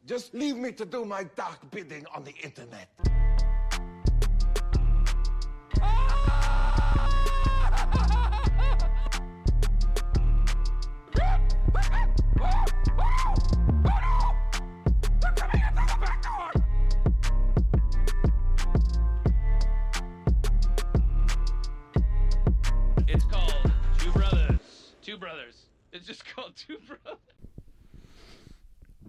Just leave me to do my dark bidding on the internet. It's called Two Brothers. Two Brothers. It's just called Two Brothers.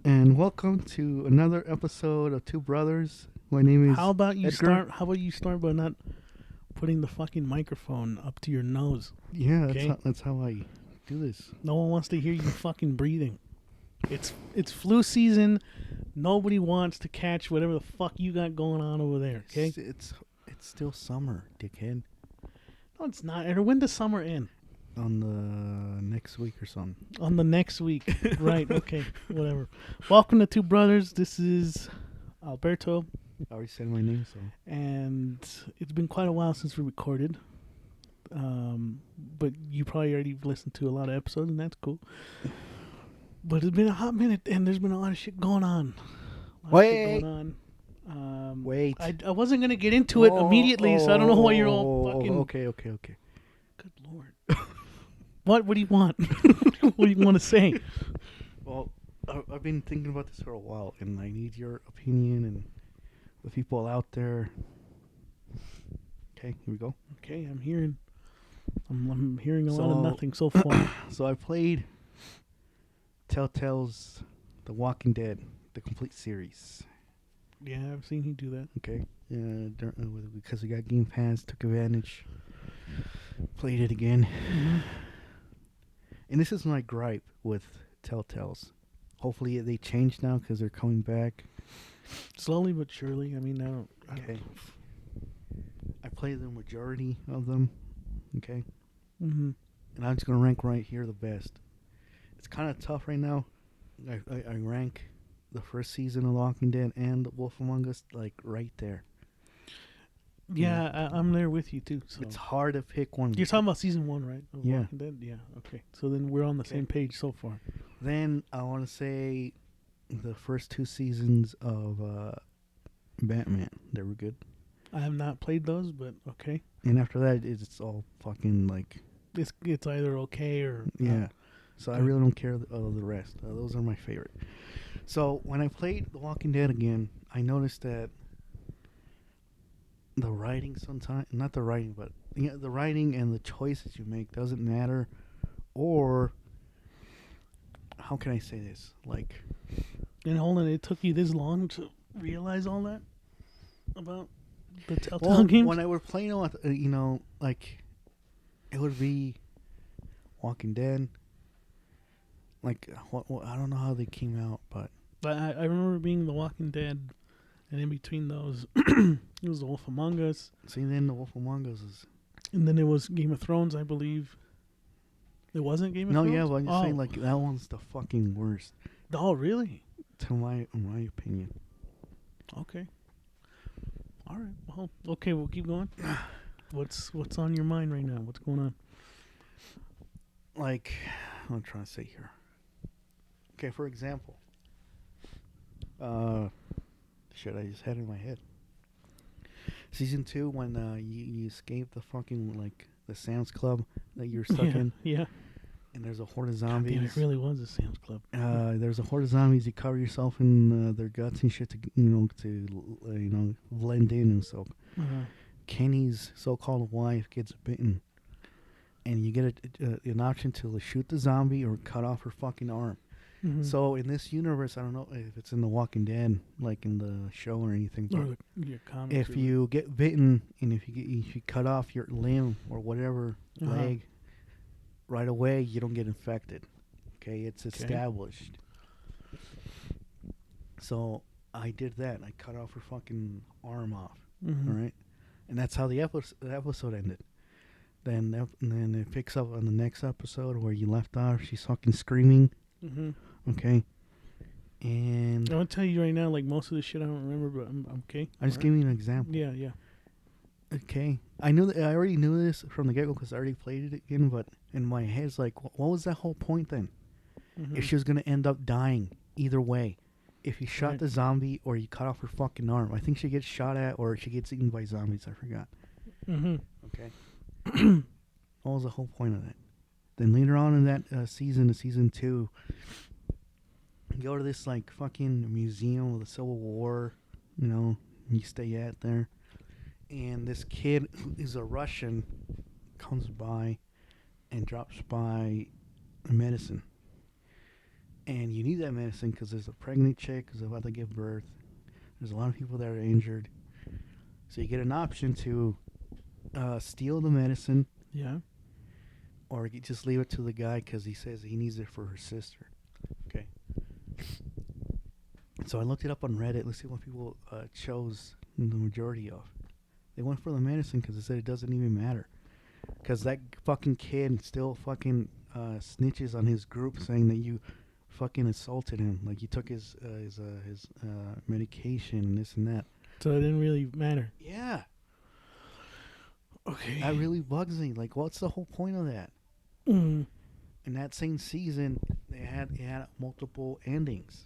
And welcome to another episode of Two Brothers. My name is How about you Edgar. start by not putting the fucking microphone up to your nose? Yeah, Okay. that's how I do this. No one wants to hear you fucking breathing. It's flu season. Nobody wants to catch whatever the fuck you got going on over there. Okay? It's still summer, dickhead. No, it's not. Or when does summer end? On the next week or something. On the next week. Right. Okay. Whatever. Welcome to Two Brothers. This is Alberto, I already said my name, so. and it's been quite a while since we recorded. But you probably already listened to a lot of episodes, and that's cool. But it's been a hot minute, and there's been a lot of shit going on. Wait. Wait. I wasn't going to get into it immediately, so I don't know why you're all fucking... Okay. Good Lord. What do you want? What do you want to say? Well, I've been thinking about this for a while, and I need your opinion and the people out there. Okay, here we go. Okay, I'm hearing a lot of So- nothing so far. So I played Telltale's The Walking Dead, the complete series. Yeah, I've seen you do that. Okay, because we got Game Pass, took advantage, played it again. Mm-hmm. And this is my gripe with Telltale's. Hopefully they change now because they're coming back. Slowly but surely. I mean, I don't... Okay. I played the majority of them. Okay. Mm-hmm. And I'm just going to rank right here the best. It's kind of tough right now. I rank the first season of The Walking Dead and The Wolf Among Us like right there. Yeah, I'm there with you, too. So. It's hard to pick one. You're talking about season 1, right? Of Yeah. Walking Dead? Yeah, okay. So then we're on the same page so far. Then I want to say the first two seasons of Batman. They were good. I have not played those, but okay. And after that, it's all fucking like... It's either okay or... Yeah. So I good. really don't care of the rest. Those are my favorite. So when I played The Walking Dead again, I noticed that the writing sometimes... Not the writing, but... Yeah, the writing and the choices you make doesn't matter. Or... How can I say this? Like... And hold on, it took you this long to realize all that about the Telltale Well, games? when I were playing on, like... It would be... Walking Dead... Like, I don't know how they came out, but... But I remember being The Walking Dead, and in between those, it was The Wolf Among Us, See, then The Wolf Among Us is... and then it was Game of Thrones, I believe. It wasn't Game of No, Thrones? yeah, but I'm just saying, like, that one's the fucking worst, Oh, really? to my opinion. Okay. All right. Well, okay, we'll keep going. What's on your mind right now? What's going on? Like, what I'm trying to say here. Okay, for example, shit, I just had it in my head. Season 2, when you escape the fucking, like, the Sam's Club that you're stuck in, Yeah. and there's a horde of Damn, zombies. it really was a Sam's Club. There's a horde of zombies. You cover yourself in their guts and shit to blend in and so. Uh-huh. Kenny's so-called wife gets bitten, and you get an option to shoot the zombie or cut off her fucking arm. Mhm. So in this universe, I don't know if it's in The Walking Dead, like in the show or anything. But Or your comics. if you get bitten and if you cut off your limb or whatever Uh-huh. leg right away, you don't get infected. Okay, it's Okay. established. So I did that. I cut off her fucking arm off. Mhm. All right, and that's how the episode ended. Then it picks up on the next episode where you left off. She's fucking screaming. Mhm. Okay, and I'm gonna tell you right now, like most of the shit I don't remember, but I'm okay. I'm just Alright. giving you an example. Yeah. Okay, I already knew this from the get-go because I already played it again. But in my head, it's like, what was that whole point then? Mhm. If she was gonna end up dying either way, if you shot Right. the zombie or you cut off her fucking arm. I think she gets shot at or she gets eaten by zombies. I forgot. Mm-hmm. Okay. What was the whole point of that? Then later on in that season 2, you go to this like fucking museum of the Civil War. You know, you stay at there, and this kid who is a Russian comes by and drops by medicine. And you need that medicine because there's a pregnant chick who's about to give birth. There's a lot of people that are injured. So you get an option to steal the medicine, Yeah. or you just leave it to the guy because he says he needs it for her sister. Okay. So I looked it up on Reddit. Let's see what people chose the majority of. They went for the medicine because they said it doesn't even matter. Because that fucking kid still fucking snitches on his group saying that you fucking assaulted him. Like you took his medication and this and that. So it didn't really matter. Yeah. Okay. That really bugs me. Like, what's the whole point of that? Mm. In that same season, it had multiple endings.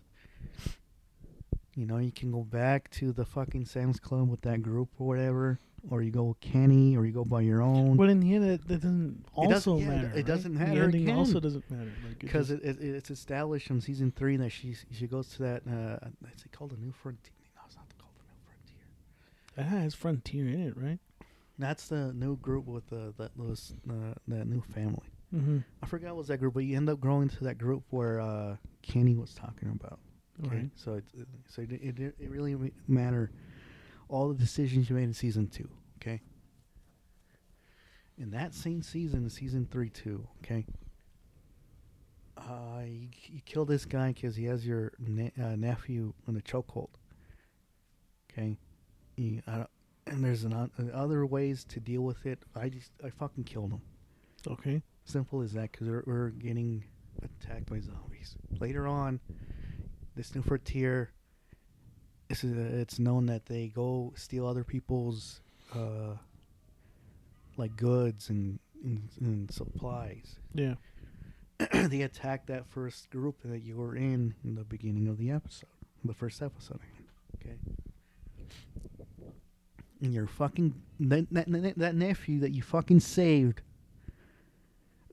You know, you can go back to the fucking Sam's Club with that group or whatever, or you go with Kenny, or you go by your own. But in the end, that doesn't also matter. It right? doesn't matter. The ending again. also doesn't matter. Because it's established in season 3 that she goes to that. Is it called a New Frontier? No, it's not called a New Frontier. It has Frontier in it, right? That's the new group with that new family. Mm-hmm. I forgot what was that group, but you end up growing to that group where Kenny was talking about. Okay, Right. so it really matter all the decisions you made in season 2. Okay. In that same season, season 3 too. Okay. You kill this guy because he has your nephew in a chokehold. Okay. And there's other ways to deal with it. I fucking killed him. Okay. Simple as that, because we're getting attacked by zombies. Later on, this New Frontier, it's known that they go steal other people's like goods and supplies. Yeah. They attacked that first group that you were in the beginning of the episode, the first episode. Okay. And your fucking that nephew that you fucking saved.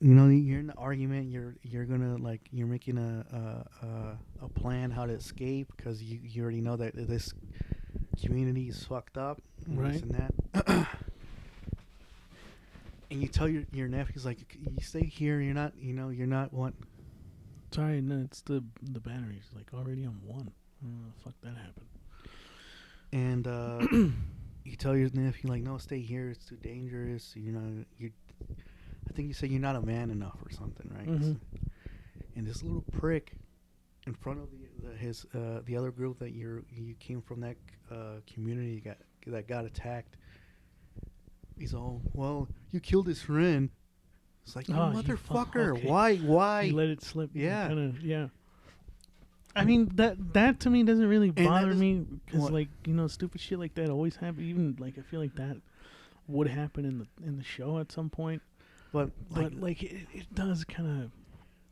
You know, you're in an argument. You're gonna you're making a plan how to escape because you already know that this community is fucked up. And Right. This and that. And you tell your nephew's like, you stay here. You're not what. Sorry, no, it's the batteries. Like already on 1. I don't know the fuck that happened. And you tell your nephew like, no, stay here. It's too dangerous. I think you say you're not a man enough or something, right? Mm-hmm. And this little prick in front of the other group that you came from, that community that got attacked. He's all, well, you killed his friend. It's like, you motherfucker, okay. why? You let it slip. Yeah. Yeah. I mean, that to me doesn't really bother me because, what? like, stupid shit like that always happens. Even like I feel like that would happen in the show at some point. But it does kind of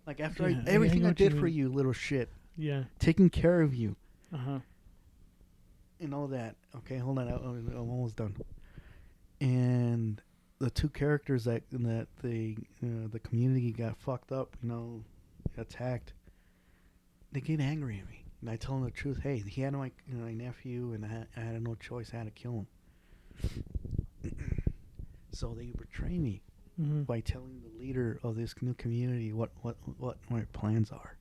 like after Yeah, everything know I what you did for mean. you, little shit, yeah. taking care of you Uh-huh. and all that. Okay, hold on, I'm almost done. And the two characters that the community got fucked up, attacked. They get angry at me, and I tell them the truth. Hey, he had my nephew, and I had no choice. I had to kill him. So they betray me Mm-hmm. by telling the leader of this new community what my plans are.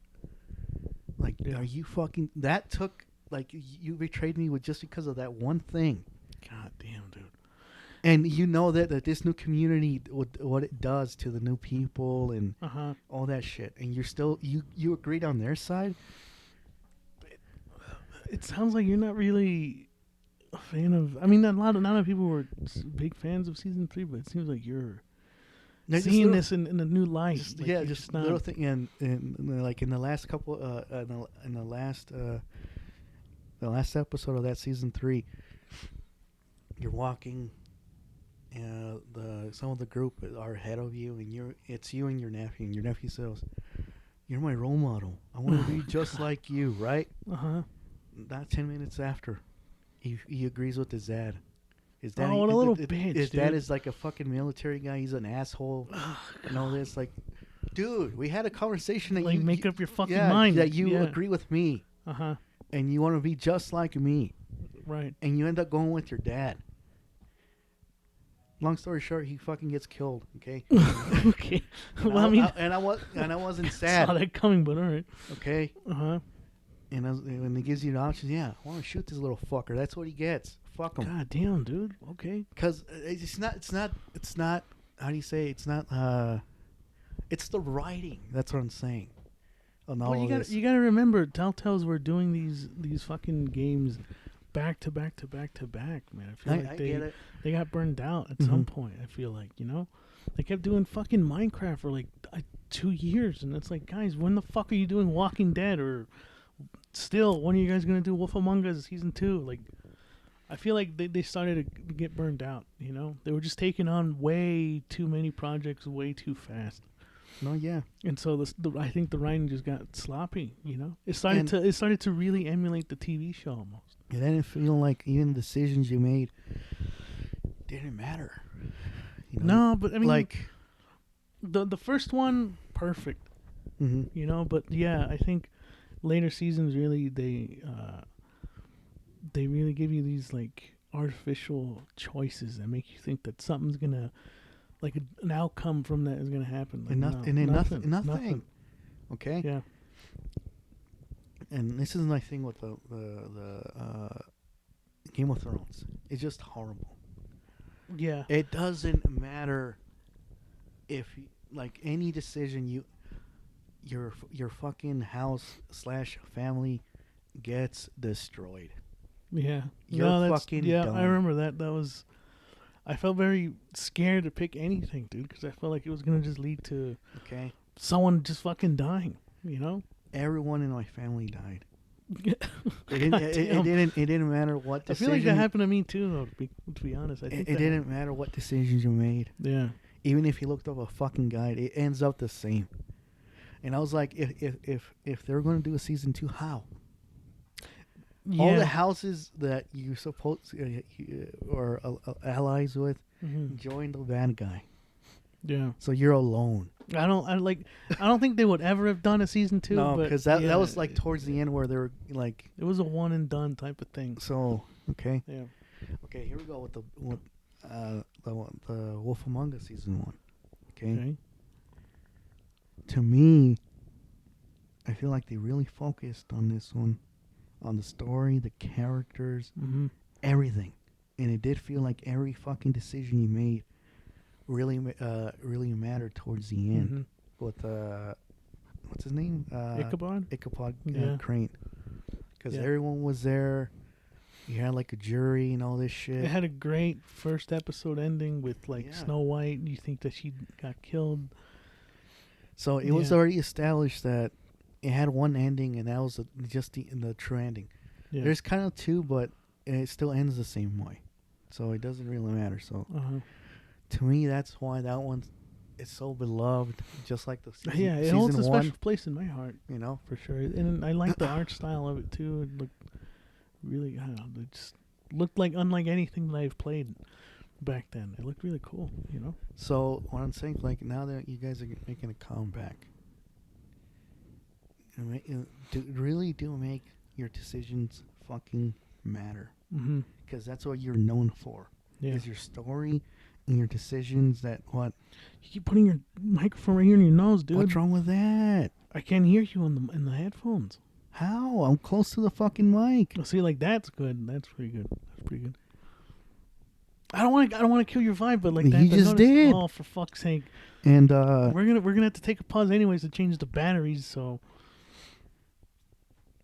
Like, Yeah. are you fucking? That took you betrayed me with just because of that one thing. God damn, dude. And you know that this new community, what it does to the new people and Uh-huh. all that shit, and you're still you agreed on their side. It sounds like you're not really a fan of. I mean, a lot of people were big fans of season 3, but it seems like you're seeing this in a new light. Like, you're just not, little thing, and like in the last couple, in the last episode of that season 3, you're walking. Some of the group are ahead of you, and it's you and your nephew. And your nephew says, "You're my role model. I want to be just like you, right?" Uh-huh. not 10 minutes after, he agrees with his dad. His dad, what a little bitch, his dad dude. is like a fucking military guy. He's an asshole. And all this, like, dude, we had a conversation that Like, you make up your fucking yeah, mind. that you Yeah. agree with me, and you want to be just like me, Right. and you end up going with your dad. Long story short, he fucking gets killed. Okay. Okay. And Well, I mean, I wasn't saw sad. that coming, but all right. Okay. Uh-huh. And when he gives you the options, yeah, I want to shoot this little fucker. That's what he gets. Fuck him. God damn, dude. Okay. Because it's not. How do you say? It's not. It's the writing. That's what I'm saying. On all Well, of this. you gotta remember, Telltales were doing these fucking games back to back to back to back, man. I feel like I get it. they got burned out at some point. I feel like, they kept doing fucking Minecraft for like 2 years, and it's like, guys, when the fuck are you doing Walking Dead? Or still, when are you guys gonna do Wolf Among Us season 2? Like, I feel like they started to get burned out. They were just taking on way too many projects way too fast. No, yeah. And so I think the writing just got sloppy. It started to really emulate the TV show almost. It didn't feel like even the decisions you made didn't matter. No, but I mean, like the first one, perfect. But yeah, I think later seasons really they really give you these like artificial choices that make you think that something's gonna, like, an outcome from that is gonna happen. Like, nothing. Okay. Yeah. And this is my thing with the Game of Thrones. It's just horrible. Yeah. It doesn't matter if like any decision your fucking house / family gets destroyed. Yeah. You're fucking dumb. I remember that. That was. I felt very scared to pick anything, dude, because I felt like it was gonna just lead to someone just fucking dying. Everyone in my family died. it didn't matter what decision. I feel like that happened to me too, though, to be honest. I think it didn't matter what decisions you made. Yeah. Even if you looked up a fucking guide, it ends up the same. And I was like, if they're going to do a season 2, how? Yeah. All the houses that you supposed or allies with joined the bad guy. Yeah. So you're alone. I don't think they would ever have done a season 2. No, but because that was like towards the end where they were like. It was a one and done type of thing. So okay. Yeah. Okay, here we go with the Wolf Among Us season 1. Okay. To me, I feel like they really focused on this one, on the story, the characters, everything, and it did feel like every fucking decision you made really mattered towards the end. With what's his name? Ichabod Crane, because everyone was there. You had like a jury and all this shit. It had a great first episode ending with like Snow White. You think that she got killed. So it was already established that it had one ending, and that was just the true ending. Yeah. There's kind of 2, but it still ends the same way. So it doesn't really matter. So to me, that's why that one is so beloved, just like the season. Yeah, it holds a special place in my heart. For sure. And I like the art style of it too. It looked really, I don't know, it just looked like unlike anything that I've played back then. It looked really cool, So what I'm saying, like, now that you guys are making a comeback, really do make your decisions fucking matter. Because that's what you're known for. Is your story and your decisions that what? You keep putting your microphone right here in your nose, dude. What's wrong with that? I can't hear you in the headphones. How? I'm close to the fucking mic. Oh, see, like, that's good. That's pretty good. That's pretty good. I don't want to kill your vibe, but like that. You just did. Oh, for fuck's sake! And we're gonna have to take a pause anyways to change the batteries. So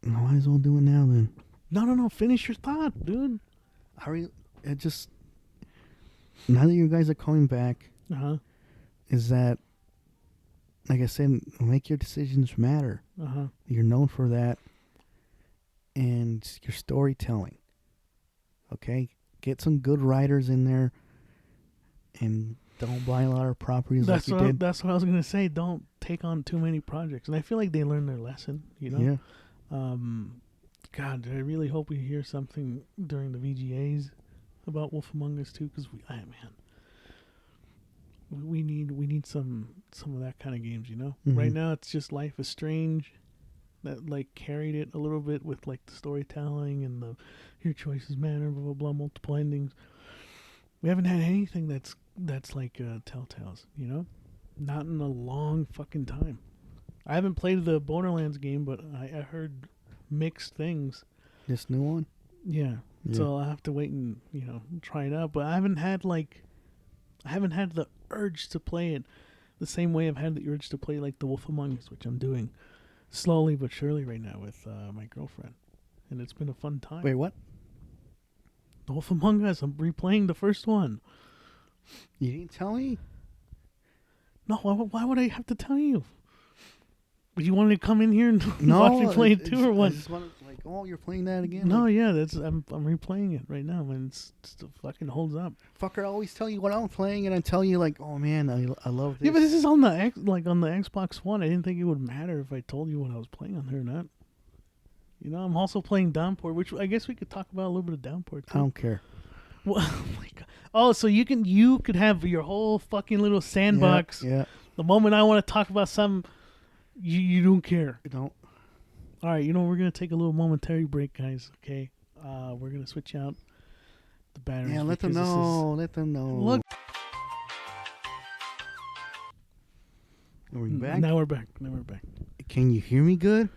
might as well do it now then. No. Finish your thought, dude. It just now that you guys are coming back, is that, like I said, make your decisions matter. You're known for that, and your storytelling. Okay. Get some good writers in there, and don't buy a lot of properties like you did. That's what I was gonna say. Don't take on too many projects, and I feel like they learned their lesson. Yeah. God, I really hope we hear something during the VGAs about Wolf Among Us 2, because we need some of that kind of games, you know. Mhm. Right now it's just Life is Strange that like carried it a little bit with like the storytelling and the your choices matter, blah blah blah, multiple endings. We haven't had anything that's like Telltale's, you know, not in a long fucking time. I haven't played the Borderlands game, but I heard mixed things. This new one? Yeah. So I'll have to wait and, you know, try it out. But I haven't had the urge to play it the same way I've had the urge to play like The Wolf Among Us, which I'm doing slowly but surely right now with my girlfriend. And it's been a fun time. Wait, what? The Wolf Among Us, I'm replaying the first one. You didn't tell me? No, why would I have to tell you? You wanted to come in here and No, watch me play it too, or what? I just wanted, like, oh, you're playing that again? No, Like, yeah, I'm replaying it right now, and it fucking holds up. fucker, I always tell you what I'm playing, and I tell you, like, oh, man, I love this. Yeah, but this is on the on the Xbox One. I didn't think it would matter if I told you what I was playing on there or not. You know, I'm also playing Downpour, which I guess we could talk about a little bit of Downpour too. I don't care. Well, oh my God. Oh, so you could have your whole fucking little sandbox. Yeah. The moment I want to talk about something, you don't care. You don't. All right, you know, we're going to take a little momentary break, guys, okay? We're going to switch out the batteries. Yeah, let them know. Let them know. Look. Are we back? Now we're back. Can you hear me good?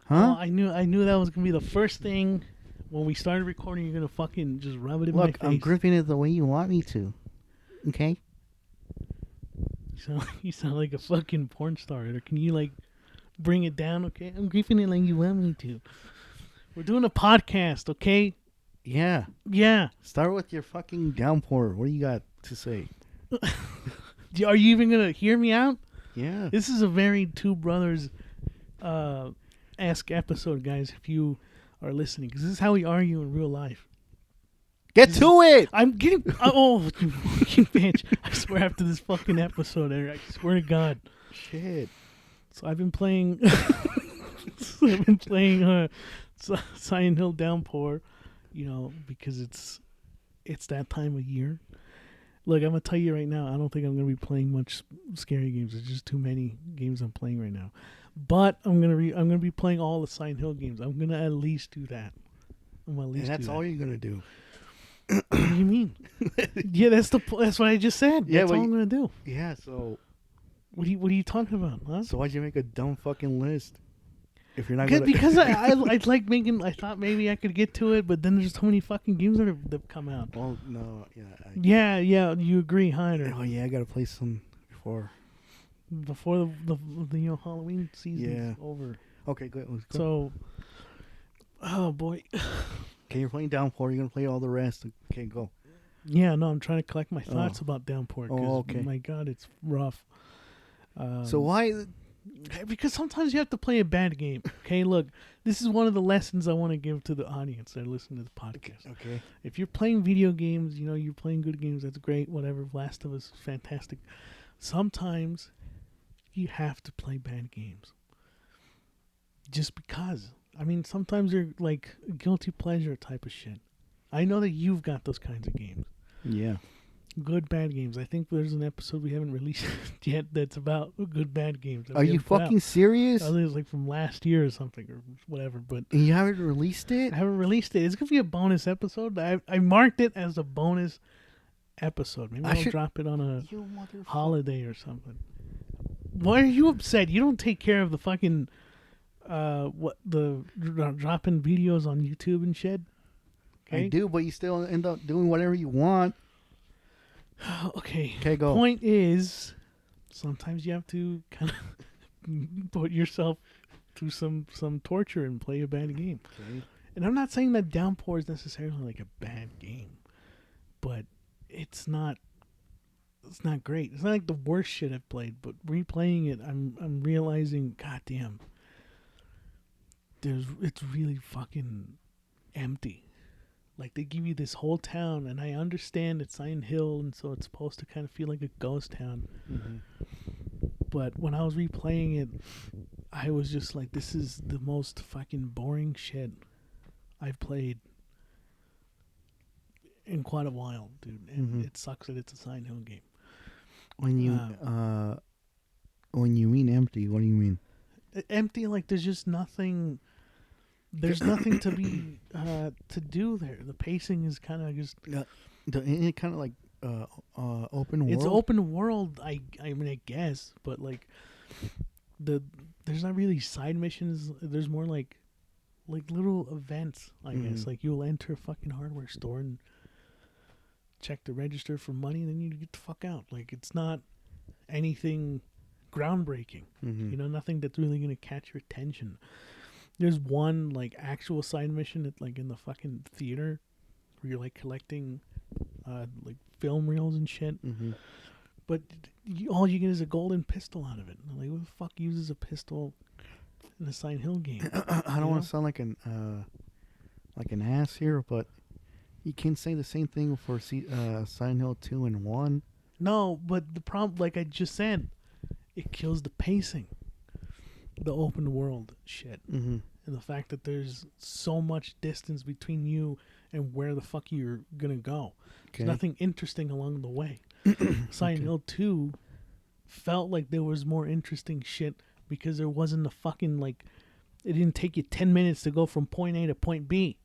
Huh? Well, I knew that was going to be the first thing when we started recording. You're going to fucking just rub it in my face. Look, I'm gripping it the way you want me to. Okay? You sound like a fucking porn star. Or can you, like, bring it down, okay? I'm gripping it like you want me to. We're doing a podcast, okay? Yeah. Yeah. Start with your fucking Downpour. What do you got to say? Are you even going to hear me out? Yeah. This is a very Two Brothers esque episode, guys, if you are listening. Because this is how we argue in real life. Get to it! I'm getting... Oh, you fucking bitch. I swear after this fucking episode, Eric, I swear to God. Shit. So I've been playing... Silent Hill Downpour, you know, because it's that time of year. Look, I'm gonna tell you right now, I don't think I'm gonna be playing much scary games. There's just too many games I'm playing right now. But I'm gonna be playing all the Silent Hill games. I'm gonna at least do that. And that's all you're gonna do. What do you mean? Yeah, that's what I just said. Yeah, that's all I'm gonna do. Yeah, so What are you talking about, huh? so why'd you make a dumb fucking list? If you're not gonna... Because I like making... I thought maybe I could get to it, but then there's so many fucking games that have come out. Well, no, yeah. Yeah, you agree, Hunter. Oh, yeah, I gotta play some before the you know, Halloween season's over. Okay, good. Let's go. So, oh boy. Okay, you're playing Downpour. You're gonna play all the rest. Okay, go. Yeah, no, I'm trying to collect my thoughts about Downpour. Oh, okay. My God, it's rough. So why... Because sometimes you have to play a bad game. Okay, look, this is one of the lessons I want to give to the audience that listen to the podcast. Okay. If you're playing video games, you know, you're playing good games, that's great, whatever. Last of Us, fantastic. Sometimes you have to play bad games. Just because. I mean, sometimes they're like guilty pleasure type of shit. I know that you've got those kinds of games. Yeah. Good bad games. I think there's an episode we haven't released yet that's about good bad games. Are you fucking serious? I think it was like from last year or something or whatever. But You haven't released it? I haven't released it. It's gonna be a bonus episode. I marked it as a bonus episode. Maybe I'll drop it on a holiday or something. Why are you upset? You don't take care of the fucking dropping videos on YouTube and shit. Okay? I do, but you still end up doing whatever you want. Okay. Okay, go. Point is, sometimes you have to kind of put yourself through some torture and play a bad game. Okay. And I'm not saying that Downpour is necessarily like a bad game, but it's not great. It's not like the worst shit I've played, but replaying it, I'm realizing, goddamn, it's really fucking empty. Like, they give you this whole town, and I understand it's Silent Hill, and so it's supposed to kind of feel like a ghost town. Mm-hmm. But when I was replaying it, I was just like, this is the most fucking boring shit I've played in quite a while, dude. And it sucks that it's a Silent Hill game. When you mean empty, what do you mean? Empty, like there's just nothing. There's nothing to be to do there. The pacing is kind of just. It kind of like open world. It's open world. I mean, I guess, but like there's not really side missions. There's more like little events. I guess like you'll enter a fucking hardware store and check the register for money, and then you get the fuck out. Like it's not anything groundbreaking. You know, nothing that's really gonna catch your attention. There's one like actual side mission at like in the fucking theater where you're like collecting like film reels and shit. But all you get is a golden pistol out of it. Like, who the fuck uses a pistol in a Silent Hill game? I don't want to sound like an ass here, but you can say the same thing for Silent Hill 2 and 1. No, but the problem, like I just said, it kills the pacing. The open world shit. And the fact that there's so much distance between you and where the fuck you're gonna go. There's nothing interesting along the way. Silent Hill 2 felt like there was more interesting shit because there wasn't a fucking like, it didn't take you 10 minutes to go from point A to point B.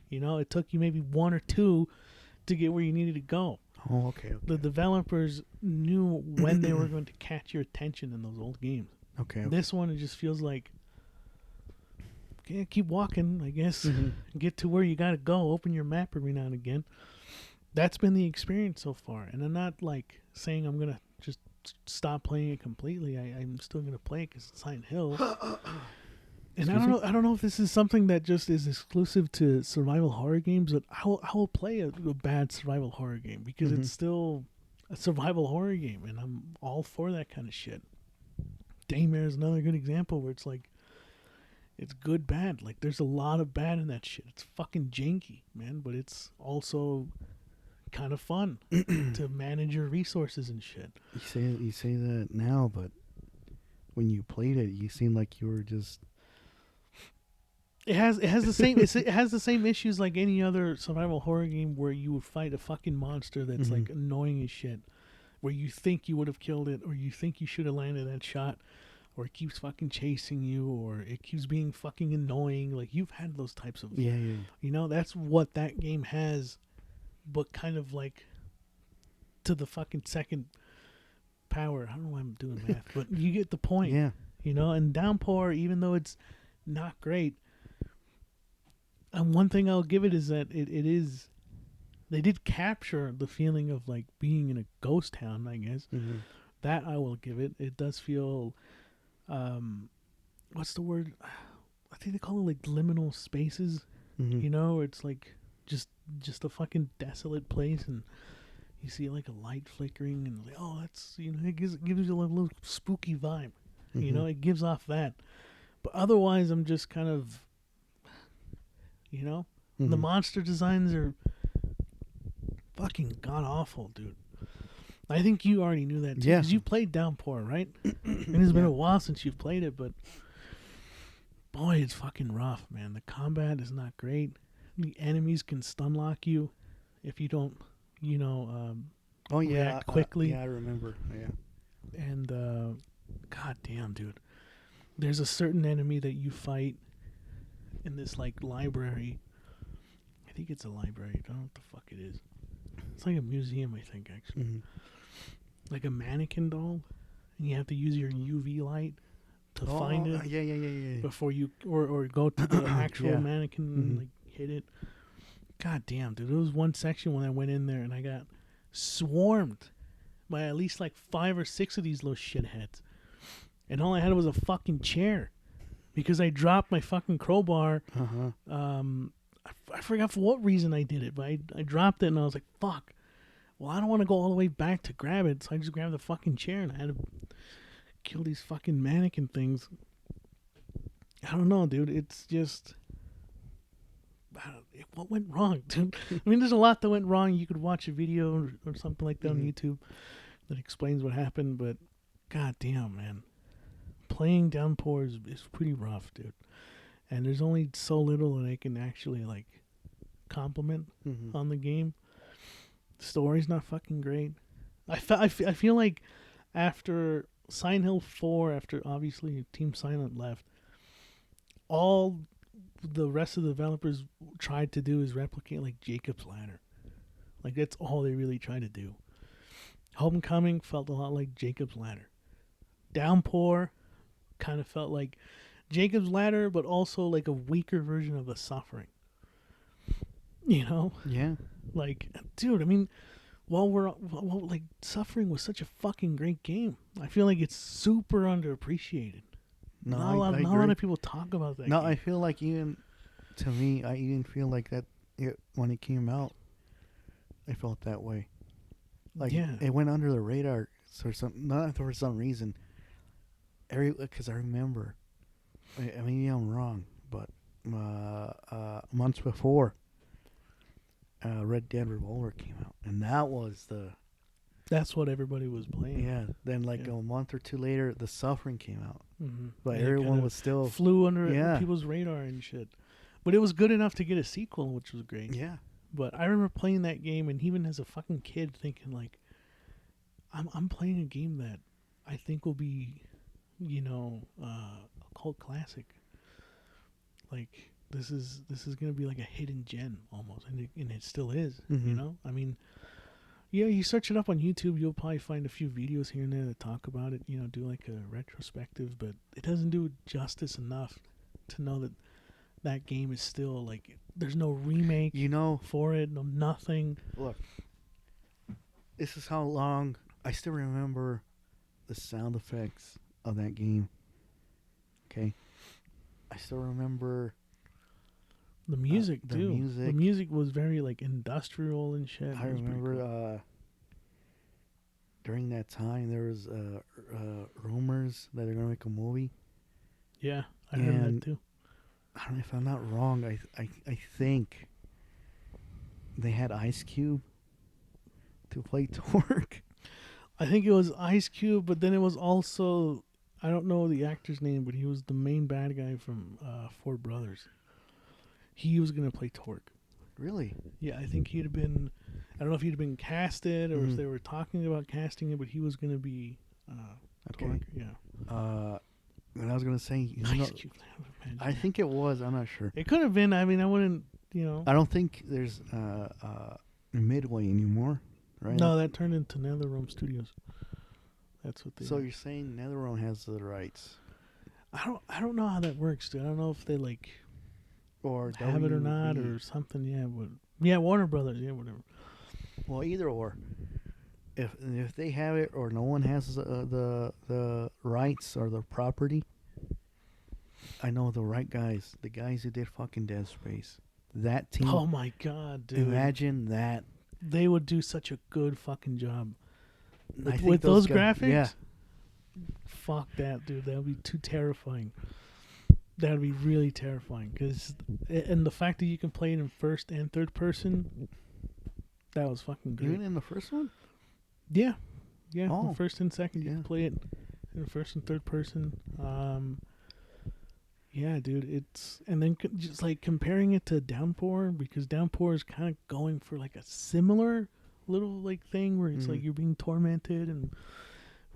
You know, it took you maybe 1 or 2 to get where you needed to go. Oh, okay. The developers knew when they were going to catch your attention in those old games. Okay. This one, it just feels like, okay, keep walking, I guess. Get to where you gotta go. Open your map every now and again. That's been the experience so far. And I'm not like saying I'm gonna just stop playing it completely. I'm still gonna play it because it's Silent Hill. And I don't know if this is something that just is exclusive to survival horror games, but I will play a bad survival horror game because it's still a survival horror game, and I'm all for that kind of shit. Daymare is another good example where it's like, it's good, bad. Like, there's a lot of bad in that shit. It's fucking janky, man, but it's also kind of fun to manage your resources and shit. You say that now, but when you played it, you seemed like you were just. It has the same it has the same issues like any other survival horror game where you would fight a fucking monster that's like annoying as shit, where you think you would have killed it, or you think you should have landed that shot, or it keeps fucking chasing you, or it keeps being fucking annoying. Like, you've had those types of... Yeah. You know, that's what that game has, but kind of like to the fucking second power. I don't know why I'm doing math, but you get the point. Yeah. You know, and Downpour, even though it's not great, and one thing I'll give it is that it is... They did capture the feeling of like being in a ghost town, I guess. That I will give it. It does feel... what's the word? I think they call it like liminal spaces. You know, it's like just a fucking desolate place, and you see like a light flickering, and like, oh, that's, you know, it gives you a little spooky vibe. You know, it gives off that. But otherwise, I'm just kind of, you know, the monster designs are fucking god awful, dude. I think you already knew that too, because you played Downpour, right? And it's been a while since you've played it, but boy, it's fucking rough, man. The combat is not great. The enemies can stun lock you if you don't, you know, react quickly. Yeah, I remember. Yeah. And god damn, dude. There's a certain enemy that you fight in this like library. I think it's a library. I don't know what the fuck it is. It's like a museum, I think, actually. Like a mannequin doll, and you have to use your UV light to find it. Yeah. Before you or go to the actual mannequin and like hit it. God damn, dude! There was one section when I went in there and I got swarmed by at least like 5 or 6 of these little shitheads, and all I had was a fucking chair because I dropped my fucking crowbar. I forgot for what reason I did it, but I dropped it and I was like, fuck. Well, I don't want to go all the way back to grab it, so I just grabbed the fucking chair and I had to kill these fucking mannequin things. I don't know, dude. It's just... what went wrong, dude? I mean, there's a lot that went wrong. You could watch a video or something like that on YouTube that explains what happened, but god damn, man. Playing Downpour is pretty rough, dude. and there's only so little that I can actually like compliment on the game. The story's not fucking great. I feel like after Silent Hill 4, after obviously Team Silent left, all the rest of the developers tried to do is replicate like Jacob's Ladder. Like that's all they really tried to do. Homecoming felt a lot like Jacob's Ladder. Downpour kind of felt like Jacob's Ladder, but also like a weaker version of The Suffering. You know? Yeah. Like, dude, I mean, while like Suffering was such a fucking great game. I feel like it's super underappreciated. No, Not a lot of people talk about that. No, game. I feel like even to me, I even feel like that when it came out, I felt that way. Like it went under the radar for some reason. Because I remember, maybe I'm wrong, but months before, Red Dead Revolver came out, and that's what everybody was playing. Yeah. Then a month or two later, The Suffering came out, but Yeah, everyone was still flew under people's radar and shit. But it was good enough to get a sequel, which was great. Yeah. But I remember playing that game, and even as a fucking kid, thinking like, I'm playing a game that I think will be, a cult classic. Like this is gonna be like a hidden gem almost, and it still is. You know, I mean, yeah, you search it up on YouTube, you'll probably find a few videos here and there that talk about it. Do like a retrospective, but it doesn't do justice enough to know that game is still like there's no remake. For it, no nothing. Look, this is how long I still remember the sound effects of that game. Okay, I still remember the music too. The music was very like industrial and shit. I remember cool. During that time there was rumors that they're gonna make a movie. Yeah, I heard that too. I don't know if I'm not wrong. I think they had Ice Cube to play Torque. I think it was Ice Cube, but then it was also, I don't know the actor's name, but he was the main bad guy from Four Brothers. He was going to play Torque. Really? Yeah, I think he'd have been, I don't know if he'd have been casted or if they were talking about casting it, but he was going to be Torque. Yeah. And I was going to say, I think it was. I'm not sure. It could have been. I mean, I wouldn't, I don't think there's Midway anymore, right? No, that turned into NetherRealm Studios. That's what they. So you're saying NetherRealm has the rights? I don't know how that works, dude. I don't know if they or have it or not or something. Yeah, but Warner Brothers. Yeah, whatever. Well, either or. If they have it or no one has the rights or the property, I know the right guys, the guys who did fucking Dead Space, that team. Oh my god, dude! Imagine that. They would do such a good fucking job with those graphics. Yeah. Fuck that, dude. That would be too terrifying. That would be really terrifying and the fact that you can play it in first and third person, that was fucking great. Even in the first one. Yeah. First and second, you can play it in first and third person. Yeah, dude, and then just like comparing it to Downpour, because Downpour is kind of going for like a similar little like thing where it's like you're being tormented and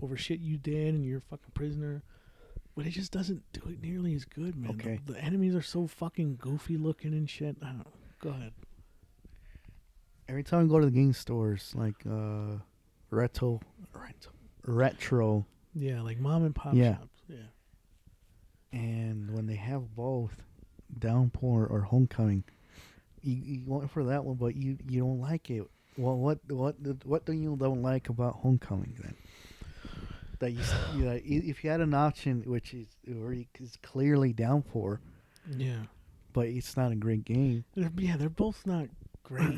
over shit you did and you're a fucking prisoner, but it just doesn't do it nearly as good, man. Okay. The enemies are so fucking goofy looking and shit. I don't know. Go ahead. Every time I go to the game stores, like retro. Yeah, like mom and pop shops. Yeah. And when they have both Downpour or Homecoming, you went for that one, but you don't like it. Well, what do you don't like about Homecoming then? That if you had an option which is clearly Downpour, yeah, but it's not a great game. They're both not great.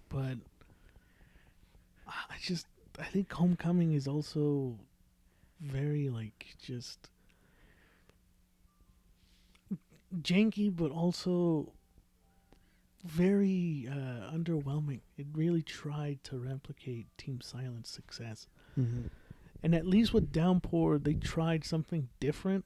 But I think Homecoming is also very like just janky, but also very underwhelming. It really tried to replicate Team Silent's success. And at least with Downpour, they tried something different,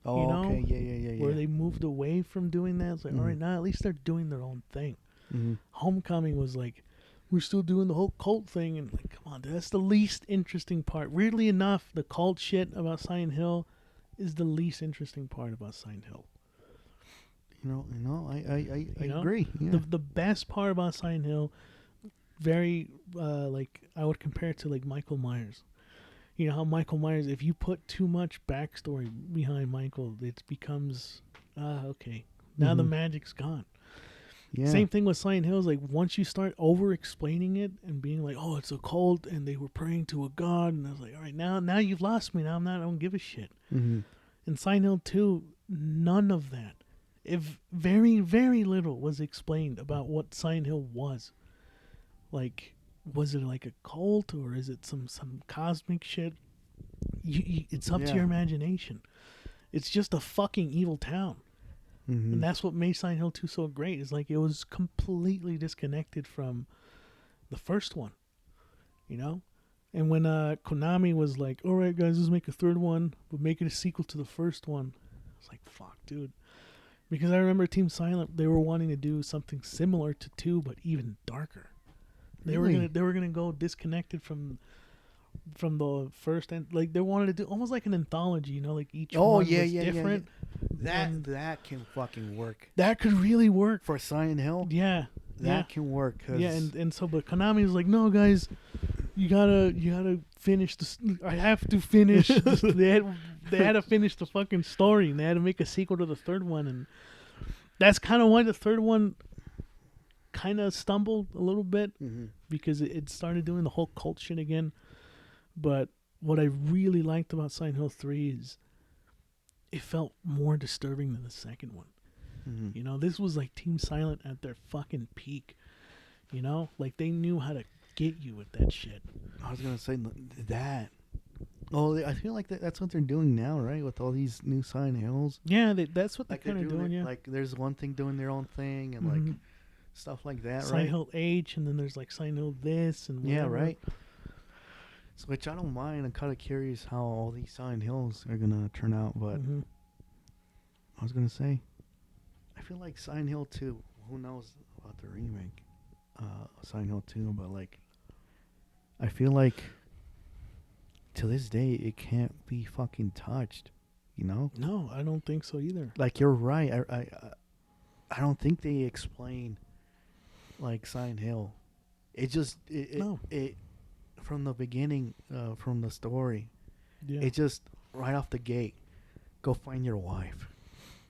Oh, you know, okay, yeah. where they moved away from doing that. It's like, all right, Mhm. now at least they're doing their own thing. Mhm. Homecoming was like, we're still doing the whole cult thing, and like, come on, dude, that's the least interesting part. Weirdly enough, the cult shit about Silent Hill is the least interesting part about Silent Hill. I You know? agree. Yeah. The best part about Silent Hill, very like I would compare it to like Michael Myers. You know how Michael Myers, if you put too much backstory behind Michael, it becomes okay. Now the Mhm. magic's gone. Yeah. Same thing with Silent Hill. Is like once you start over explaining it and being like, oh, it's a cult and they were praying to a god, and I was like, all right, now you've lost me. Now I don't give a shit. Mhm. In Silent Hill 2, none of that. If very, very little was explained about what Silent Hill was. Like, was it like a cult or is it some cosmic shit? It's up to Yeah. your imagination. It's just a fucking evil town. Mhm. And that's what made Silent Hill 2 so great. Is like it was completely disconnected from the first one. You know? And when Konami was like, all right, guys, let's make a third one, but make it a sequel to the first one. I was like, fuck, dude. Because I remember Team Silent, they were wanting to do something similar to 2, but even darker. They Really? were gonna go disconnected from the first, and like they wanted to do almost like an anthology, you know, like each one was different. And That can fucking work that could really work. for Silent Hill. Yeah, That can work. Cause yeah, and so but Konami was like, no, guys, you gotta finish this. I have to finish. they had to finish the fucking story, and they had to make a sequel to the third one, and that's kind of why the third one kind of stumbled a little bit Mhm. because it started doing the whole cult shit again. But what I really liked about Silent Hill 3 is it felt more disturbing than the second one. Mhm. You know, this was like Team Silent at their fucking peak. You know, like they knew how to get you with that shit. I was gonna say that. Oh, I feel like that's what they're doing now, right? With all these new Silent Hills. Yeah, that's what they're Like they're kind of doing. Yeah, Like there's one thing doing their own thing and Mhm. like stuff like that, Silent right? Hill H, and then there's like Silent Hill this and Yeah, whatever. right. So, which I don't mind. I'm kind of curious how all these Silent Hills are gonna turn out. But Mhm. I was gonna say, I feel like Silent Hill 2. Who knows about the remake, Silent Hill 2? But like, I feel like to this day it can't be fucking touched. You know? No, I don't think so either. Like you're right. I don't think they explain like Silent Hill. It just No. it from the beginning, from the story. Yeah. It just right off the gate, go find your wife,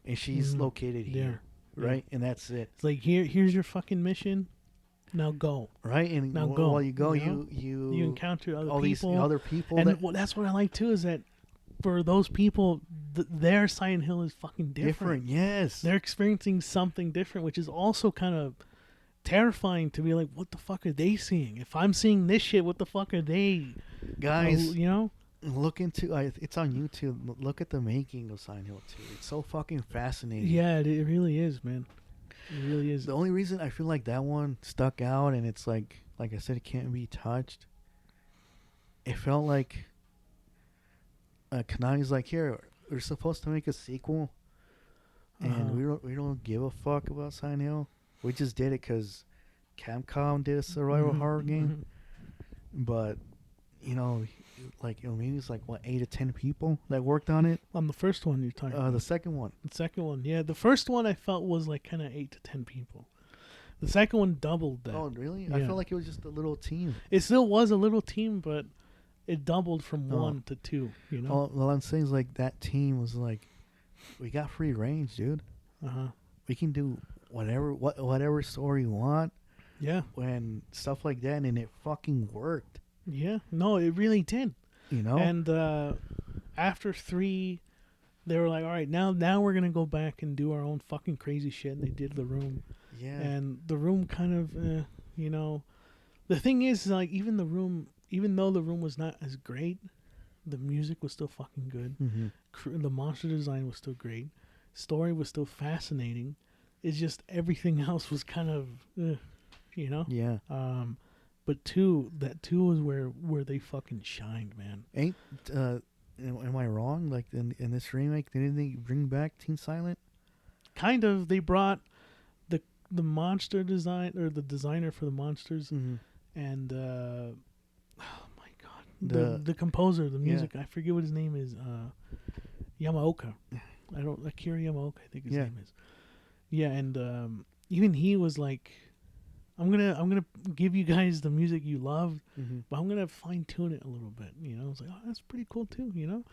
and she's Mhm. located Yeah. here, right? And that's it, It's like here's your fucking mission. Now go. right? And Now go, while you go, you know? you You encounter other all people. these other people, And that that's what I like too is that for those people, their Silent Hill is fucking different. Yes, They're experiencing something different, which is also kind of terrifying to be like, what the fuck are they seeing? If I'm seeing this shit, what the fuck are they? guys. You know? Look into it's on YouTube. Look at the making of Silent Hill 2. It's so fucking fascinating. Yeah, it really is, man. It really is. The only reason I feel like that one stuck out, and it's like I said, it can't be touched. It felt like Konami's like, here, we're supposed to make a sequel, and Uh-huh. we don't give a fuck about Silent Hill. We just did it because Capcom did a survival Mhm, horror game, mhm. but you know, like maybe it's like what 8 to 10 people that worked on it. On the first one you're talking about. The second one, The second one, yeah. The first one I felt was like kind of 8 to 10 people. The second one doubled that. oh really? I Yeah. felt like it was just a little team. It still was a little team, but it doubled from Oh. 1 to 2, you know? All I'm saying is like that team was like, we got free range, dude. Uh-huh. We can do whatever story you want Yeah. when stuff like that, and it fucking worked. Yeah. No, it really did. You know? And after 3, they were like, all right, now we're going to go back and do our own fucking crazy shit. And they did The Room. yeah. And The Room kind of, you know, the thing is, like, even though The Room was not as great, the music was still fucking good. Mm-hmm. The monster design was still great. Story was still fascinating. It's just everything else was kind of, you know? Yeah. But 2 was where they fucking shined, man. Ain't Am I wrong? Like in this remake, didn't they bring back Team Silent? Kind of. They brought the monster design or the designer for the monsters Mm-hmm. and oh my god, the composer of the music. I forget what his name is. Yamaoka. Akira Yamaoka, I think his name is. Yeah, and even he was like, I'm gonna give you guys the music you love, but I'm gonna fine tune it a little bit. You know, I was like, oh, that's pretty cool too. You know,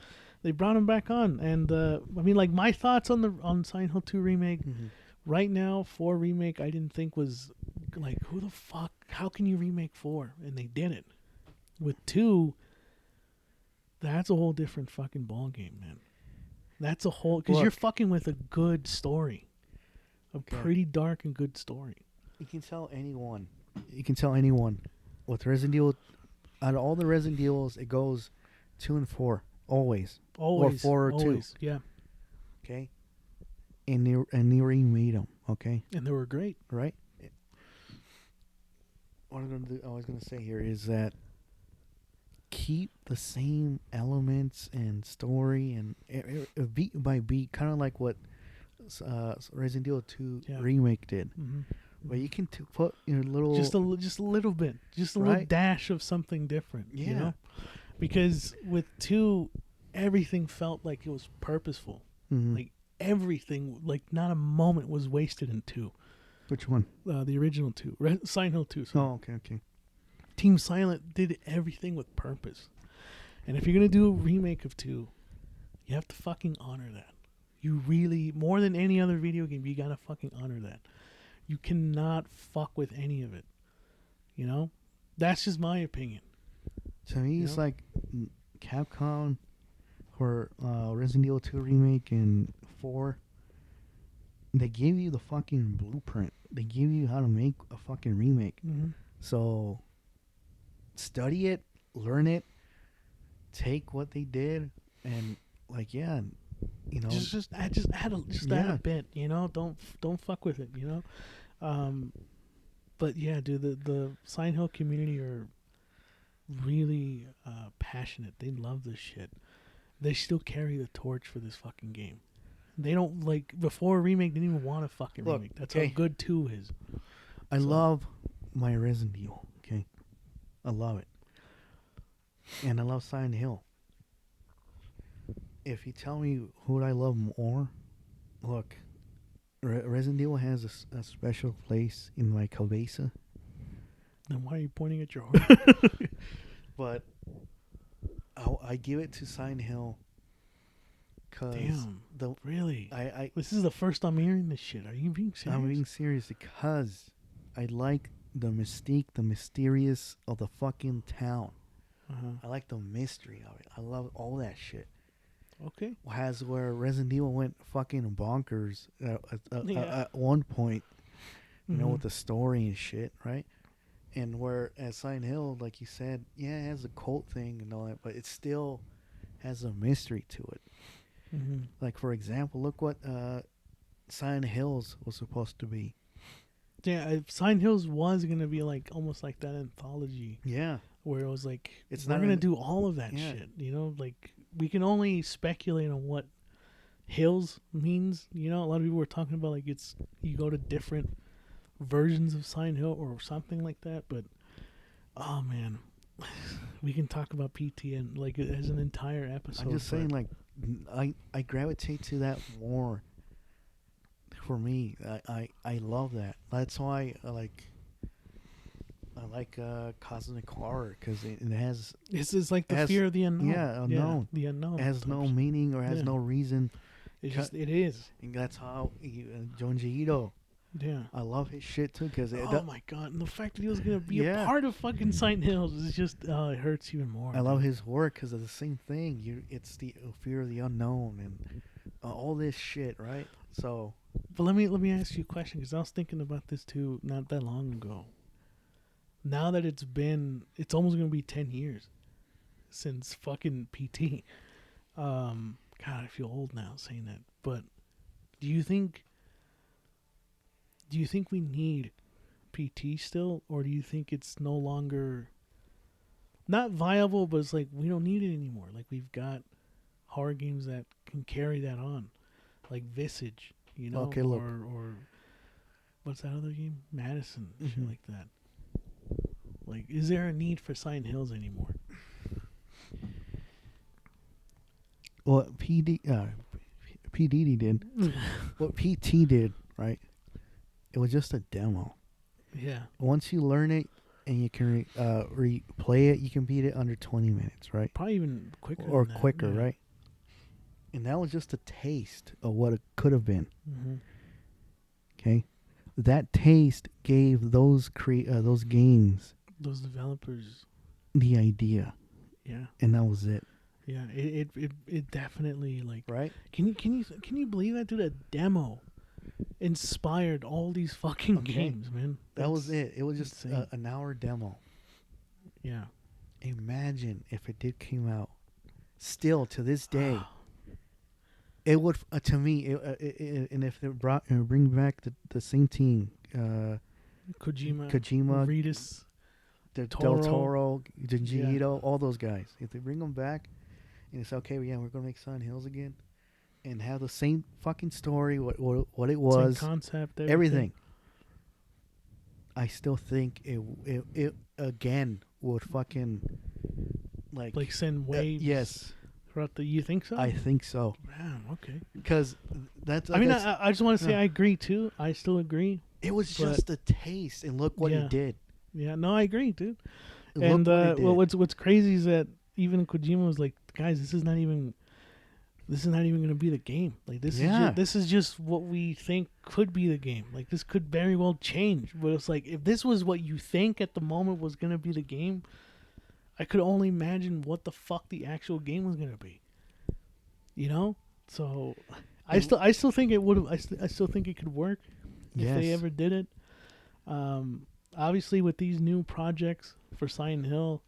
they brought him back on, and I mean, like my thoughts on Silent Hill 2 remake. Right now, 4 remake, I didn't think was like, who the fuck? How can you remake 4? And they did it. With 2, that's a whole different fucking ball game, man. That's a whole, because you're fucking with a good story, a pretty dark and good story. You can tell anyone. With Resident Evil, out of all the Resident Evils, it goes 2 and 4 always. Or 4 or 2. Yeah. Okay. And they remade them. Okay. And they were great, right? What I was gonna say here is that keep the same elements and story and beat by beat, kind of like what Resident Evil 2 remake did. But you can put your little just a little bit, just a little dash of something different. You know, because with 2, everything felt like it was purposeful. Like everything, like not a moment was wasted in 2. Which one? The original 2, Silent Hill 2. Sorry. Oh, okay. Team Silent did everything with purpose, and if you're gonna do a remake of 2, you have to fucking honor that. You really, more than any other video game, you gotta fucking honor that. You cannot fuck with any of it. You know, that's just my opinion. To me, it's like Capcom for Resident Evil 2 remake and 4. They gave you the fucking blueprint. They give you how to make a fucking remake. So study it, learn it, take what they did, and you know, just add a bit. You know, don't fuck with it. You know, but yeah, dude, the Silent Hill community are really passionate. They love this shit. They still carry the torch for this fucking game. They don't, like, before a remake, they didn't even want a fucking remake. That's how good 2 is. I love my Resident Evil, okay? I love it. And I love Silent Hill. If you tell me who would I love more, look, Resident Evil has a special place in my cabeza. Then why are you pointing at your heart? But I give it to Silent Hill. Damn, really? This is the first I'm hearing this shit. Are you being serious? I'm being serious because I like the mystique, the mysterious of the fucking town. I like the mystery of it. I love all that shit. Okay. Where Resident Evil went fucking bonkers at one point, you know, with the story and shit, right? And where at Silent Hill, like you said, it has a cult thing and all that, but it still has a mystery to it. Like, for example, look what Silent Hills was supposed to be. Yeah, Silent Hills was going to be like almost like that anthology. Yeah. Where it was like, we're going to do all of that shit. You know, like, we can only speculate on what Hills means. You know, a lot of people were talking about, like, you go to different versions of Silent Hill or something like that. But, oh, man. We can talk about PT and, like, as an entire episode. I'm just saying, like, I gravitate to that more. For me, I love that. That's why I like cosmic horror, because it has. It's like the fear of the unknown. Yeah, unknown. The unknown. It has no meaning or has no reason. It is. And that's how Junji Ito. Yeah, I love his shit too, because my god, and the fact that he was gonna be a part of fucking Silent Hills is just it hurts even more. I love his work because of the same thing. It's the fear of the unknown and all this shit, right? So, but let me ask you a question, because I was thinking about this too not that long ago. Now that it's almost gonna be 10 years since fucking PT. God, I feel old now saying that. But do you think we need PT still, or do you think it's no longer not viable, but it's like we don't need it anymore? Like, we've got horror games that can carry that on, like Visage, you know, Okay, look. or what's that other game? Madison, shit like that. Like, is there a need for Silent Hills anymore? What PDD did, what PT did, right? It was just a demo. Yeah. Once you learn it and you can replay it, you can beat it under 20 minutes, right? Probably even quicker. Or than that, quicker, yeah. right? And that was just a taste of what it could have been. Okay, that taste gave those games, Those developers, the idea, yeah, and that was it. yeah. It definitely, like, Right? Can you believe that, dude? A demo inspired all these fucking games, man. That was it. It was just insane. an hour demo. Yeah. Imagine if it did came out. Still to this day, it would to me. And if they bring back the same team, Kojima, Reedus, Del Toro, Junji all those guys. If they bring them back, and it's okay, yeah, we're gonna make Silent Hills again, and have the same fucking story, what it was, same concept, everything. I still think it again would fucking like send waves. Yes, throughout the. You think so? I think so. Man, okay. Because that's. I mean, I just want to say I agree too. I still agree. It was just a taste, and look what he did. Yeah, no, I agree, dude. Look what he did. What's crazy is that even Kojima was like, guys, this is not even going to be the game. Like, this is just what we think could be the game. Like, this could very well change. But it's like, if this was what you think at the moment was going to be the game, I could only imagine what the fuck the actual game was going to be. You know? So I still think it would have. I still think it could work if they ever did it. Obviously, with these new projects for Silent Hill,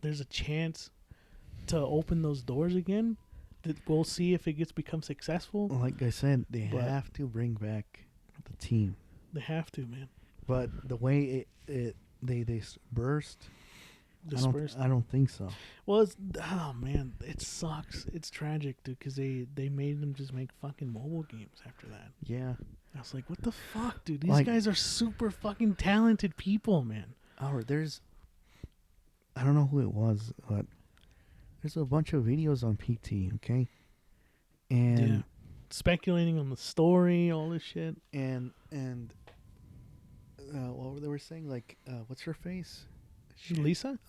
there's a chance to open those doors again. We'll see if it becomes successful. Like I said, they have to bring back the team. They have to, man. But the way they burst. Dispersed. I don't think so. Well, man, it sucks. It's tragic, dude, because they made them just make fucking mobile games after that. Yeah. I was like, what the fuck, dude? These guys are super fucking talented people, man. I don't know who it was, but there's a bunch of videos on PT, okay? And speculating on the story, all this shit. And what they were saying, like, what's her face? Lisa,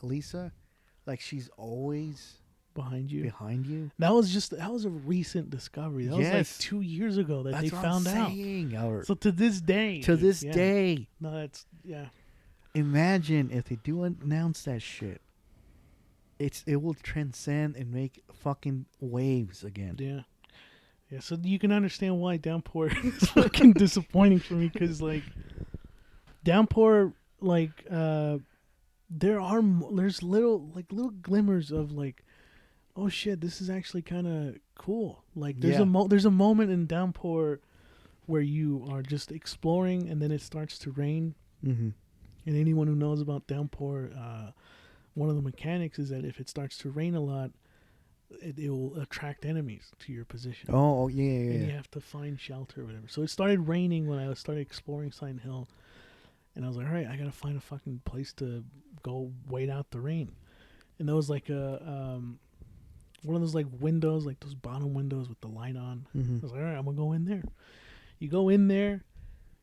like she's always behind you. That was a recent discovery. That was like 2 years ago that they found out. So to this day, no, that's Imagine if they do announce that shit. It will transcend and make fucking waves again. Yeah. So you can understand why Downpour is fucking disappointing for me, because like Downpour, like there's little glimmers of like, oh shit, this is actually kind of cool. Like there's a moment in Downpour where you are just exploring and then it starts to rain. Mm-hmm. And anyone who knows about Downpour, one of the mechanics is that if it starts to rain a lot, it will attract enemies to your position. Oh yeah. And you have to find shelter or whatever. So it started raining when I started exploring Silent Hill. And I was like, all right, I got to find a fucking place to go wait out the rain. And there was like one of those like windows, like those bottom windows with the light on. Mm-hmm. I was like, all right, I'm going to go in there. You go in there,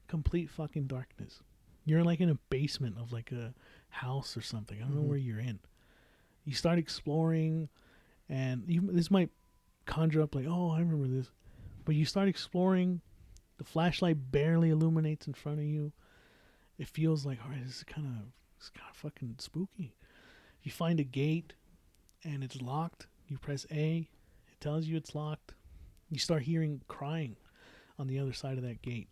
complete fucking darkness. You're like in a basement of like a house or something. I don't know where you're in. You start exploring, and this might conjure up like, oh, I remember this. But you start exploring. The flashlight barely illuminates in front of you. It feels like, all right, this is kind of fucking spooky. You find a gate, and it's locked. You press A. It tells you it's locked. You start hearing crying on the other side of that gate.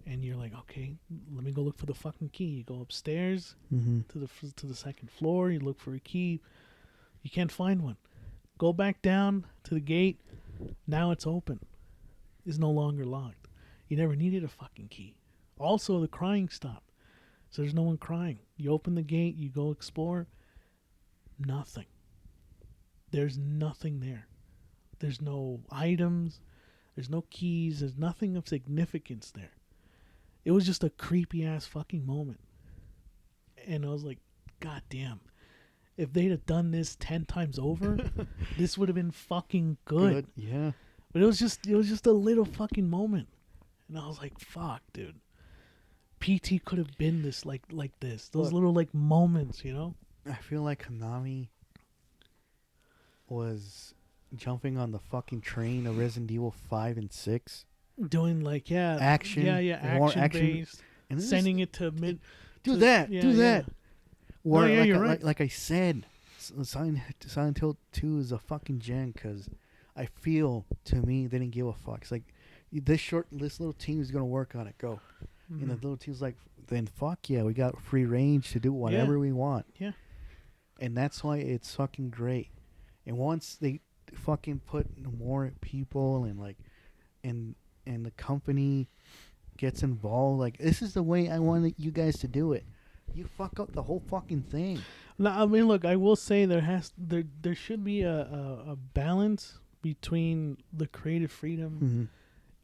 And you're like, okay, let me go look for the fucking key. You go upstairs to the second floor. You look for a key. You can't find one. Go back down to the gate. Now it's open. It's no longer locked. You never needed a fucking key. Also, the crying stopped. So there's no one crying. You open the gate. You go explore. Nothing. There's nothing there. There's no items. There's no keys. There's nothing of significance there. It was just a creepy ass fucking moment. And I was like, God damn. If they'd have done this 10 times over, this would have been fucking good. Yeah. But it was just a little fucking moment. And I was like, fuck, dude. PT could have been this like this. Those little like moments, you know? I feel like Konami was jumping on the fucking train of Resident Evil 5 and 6. Doing like, action. More action based. And sending it to mid. Do that. Or you're right. Like I said, Silent Hill 2 is a fucking gem because I feel, to me, they didn't give a fuck. It's like, this little team is going to work on it. Go. Mm-hmm. And the little team's like, then fuck yeah, we got free range to do whatever we want. Yeah. And that's why it's fucking great. And once they fucking put more people and like, and the company gets involved, like, this is the way I wanted you guys to do it. You fuck up the whole fucking thing. No, I mean, look, I will say there should be a balance between the creative freedom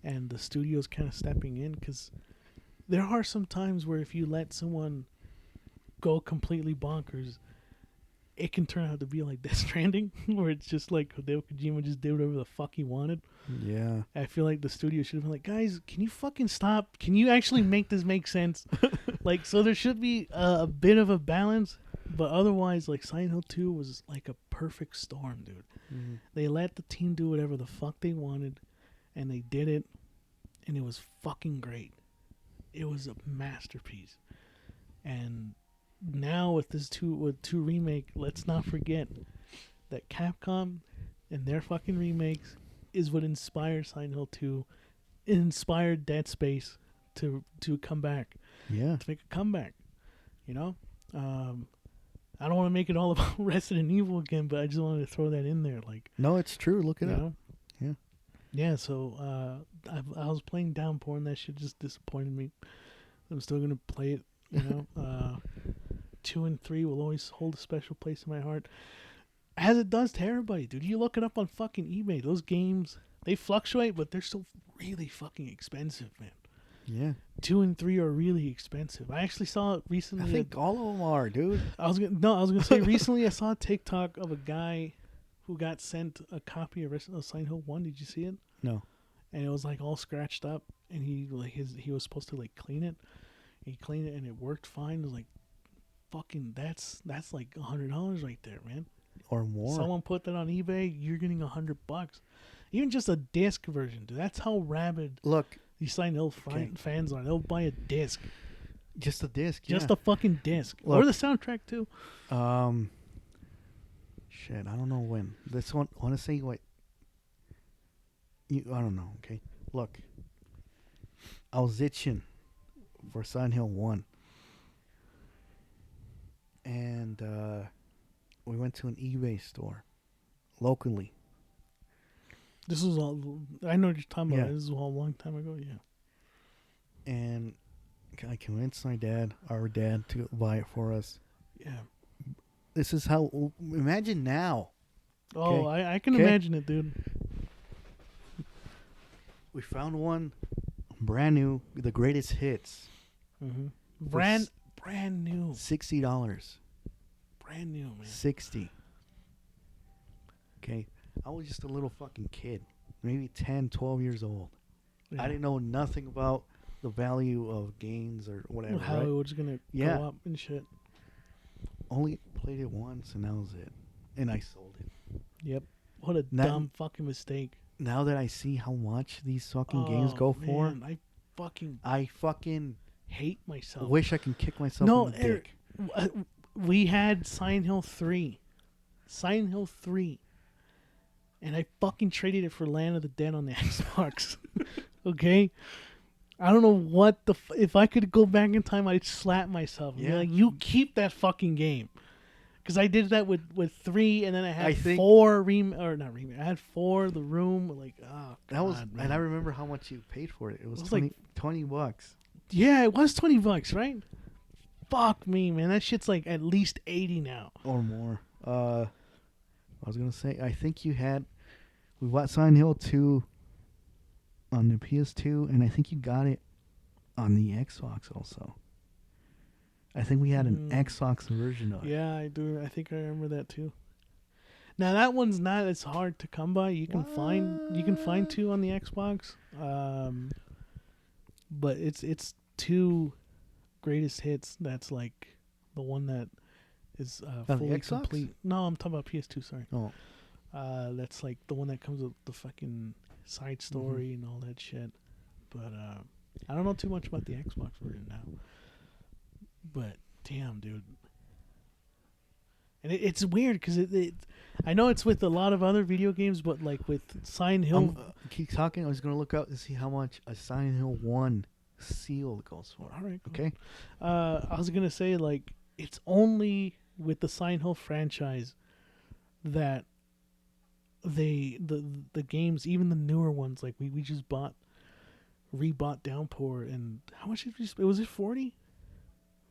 and the studios kind of stepping in, because there are some times where if you let someone go completely bonkers, it can turn out to be like Death Stranding, where it's just like Hideo Kojima just did whatever the fuck he wanted. Yeah. I feel like the studio should have been like, guys, can you fucking stop? Can you actually make this make sense? Like, so there should be a bit of a balance, but otherwise, like, Silent Hill 2 was like a perfect storm, dude. Mm-hmm. They let the team do whatever the fuck they wanted, and they did it, and it was fucking great. It was a masterpiece. And now with this two remake, let's not forget that Capcom and their fucking remakes is what inspired Silent Hill 2. It inspired Dead Space to come back. Yeah. To make a comeback. You know? I don't want to make it all about Resident Evil again, but I just wanted to throw that in there. Like, no, it's true. Look it up. know? Yeah. Yeah, so I was playing Downpour and that shit just disappointed me. I'm still going to play it, you know? 2 and 3 will always hold a special place in my heart. As it does to everybody, dude. You look it up on fucking eBay. Those games, they fluctuate, but they're still really fucking expensive, man. Yeah. 2 and 3 are really expensive. I actually saw it recently. I think all of them are, dude. I was gonna say recently I saw a TikTok of a guy who got sent a copy of Silent Hill 1. Did you see it? No. And it was like all scratched up, and he was supposed to like clean it. He cleaned it and it worked fine. It was like, fucking, that's like $100 right there, man. Or more. Someone put that on eBay, you're getting $100. Even just a disc version, dude. That's how rabid Look, these Silent Hill fans are. They'll buy a disc. just a disc. Just yeah. a fucking disc. Look, or the soundtrack too. Shit, I don't know when. This one, I want to say what. I don't know. Okay, look. I was itching for Silent Hill 1. And we went to an eBay store locally. This was all. I know what you're talking about. Yeah. This was all a long time ago. Yeah. And I convinced our dad, to buy it for us. Yeah. This is how. Imagine now. Oh, Okay. I can Okay. imagine it, dude. We found one brand new, the greatest hits. Mm-hmm. Brand new. $60. Brand new, man. 60. Okay. I was just a little fucking kid. Maybe 10, 12 years old. Yeah. I didn't know nothing about the value of games or whatever. How right? it was gonna Yeah. go up and shit. Only played it once and that was it. And I sold it. Yep. What a dumb fucking mistake. Now that I see how much these fucking games go for, man, I fucking hate myself. wish I can kick myself in the dick. We had Silent Hill 3. Silent Hill 3. And I fucking traded it for Land of the Dead on the Xbox. Okay? I don't know what if I could go back in time, I'd slap myself. And be like, you keep that fucking game. Because I did that with 3, and then I had 4 I had 4, The Room. Like, oh, that was, man. and I remember how much you paid for it. It was like $20. Yeah, it was $20, right? Fuck me, man. That shit's like at least 80 now. Or more. I was going to say, I think we We bought Silent Hill 2 on the PS2, and I think you got it on the Xbox also. I think we had an Xbox version of it. Yeah, I do. I think I remember that too. Now that one's not as hard to come by. You can find 2 on the Xbox. But it's 2 greatest hits. That's like the one that is fully complete. No, I'm talking about PS2. Sorry. Oh. That's like the one that comes with the fucking side story and all that shit. But I don't know too much about the Xbox version now. But damn, dude. And it's weird because I know it's with a lot of other video games, but like with Silent Hill. Keep talking. I was going to look out to see how much a Silent Hill 1 sealed goes for. All right. Cool. Okay. I was going to say, like, it's only with the Silent Hill franchise that the games, even the newer ones, like we just rebought Downpour, and how much did we? Was it 40?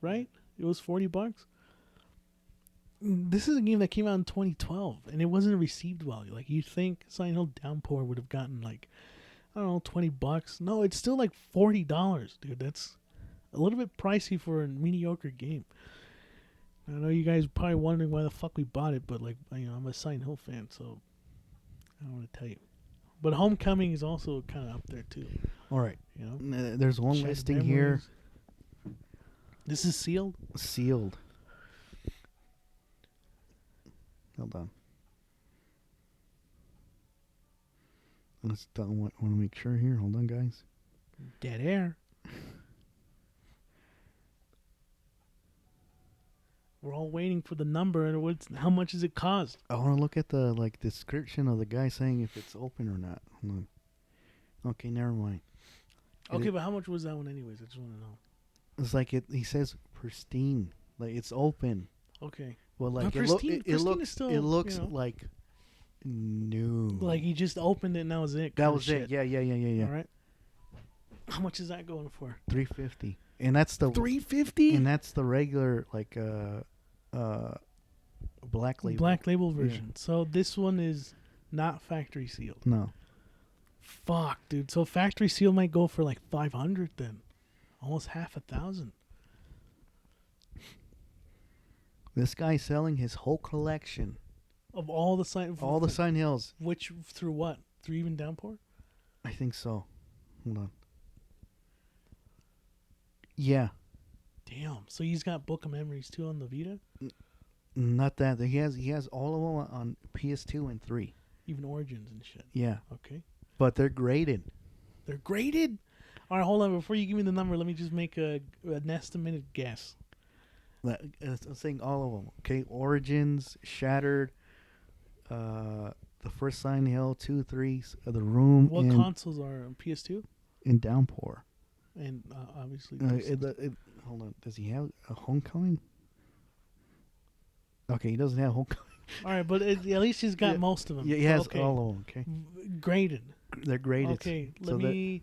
Right? It was $40. This is a game that came out in 2012, and it wasn't received well. Like, you'd think Silent Hill Downpour would have gotten, like, I don't know, $20. No, it's still like $40, dude. That's a little bit pricey for a mediocre game. I know you guys are probably wondering why the fuck we bought it, but, like, you know, I'm a Silent Hill fan, so I don't want to tell you. But Homecoming is also kind of up there, too. All right. You know? There's one Shattered listing Memories. here. This is sealed? Sealed. Hold on. Let's want to make sure here. Hold on, guys. Dead air. We're all waiting for the number, and how much does it cost? I want to look at the description of the guy saying if it's open or not. Hold on. Okay, never mind. Okay, but how much was that one anyways? I just want to know. It's like he says pristine, like it's open. Okay. Well, like But it pristine is looks still, it looks you know, like new. like he just opened it and that was it. That was it. Yeah. All right. How much is that going for? $350, and that's the $350, and that's the regular like black label. Black label version. Yeah. So this one is not factory sealed. No. Fuck, dude. So factory seal might go for like $500 then, almost $1,000. This guy's selling his whole collection of all the Silent Hills. Which through what? Through even Downpour? I think so. Hold on. Yeah. Damn. So he's got Book of Memories too on the Vita? Not that. He has all of them on PS2 and 3. Even Origins and shit. Yeah. Okay. But they're graded. They're graded? All right, hold on. Before you give me the number, let me just make an estimated guess. I'm saying all of them. Okay, Origins, Shattered, the first Silent Hill, 2, 3, The Room. What consoles are on PS2? And Downpour. And obviously. Hold on. Does he have a Homecoming? Okay, he doesn't have Homecoming. All right, but at least he's got most of them. Yeah, he has all of them. Okay. Graded. They're graded. Okay, let me.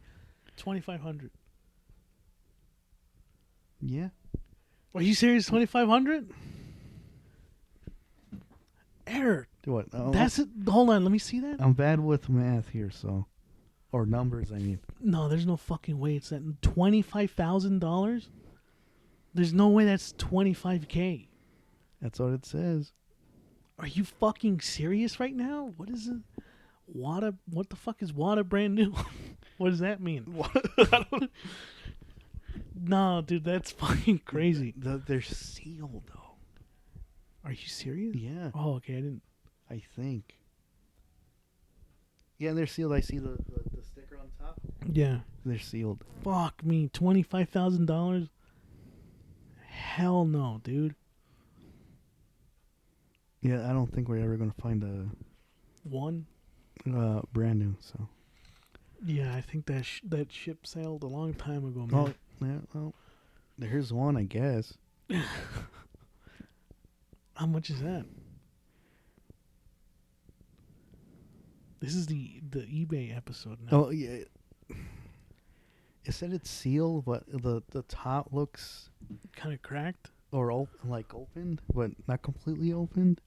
2,500. Yeah. Are you serious? 2,500? Error. What? That's it. Hold on. Let me see that. I'm bad with math here, so. Or numbers, I mean. No, there's no fucking way it's that. $25,000? There's no way that's $25K. That's what it says. Are you fucking serious right now? What is it? What the fuck is Wada brand new? What does that mean? No, dude, that's fucking crazy. They're sealed, though. Are you serious? Yeah. Oh, okay, I didn't. I think. Yeah, they're sealed. I see the sticker on top. Yeah. They're sealed. Fuck me. $25,000? Hell no, dude. Yeah, I don't think we're ever going to find a... One? Brand new, so... Yeah, I think that ship sailed a long time ago, man. Oh, yeah, well, there's one, I guess. How much is that? This is the eBay episode now. Oh, yeah. It said it's sealed, but the top looks... Kind of cracked? Or opened, but not completely opened.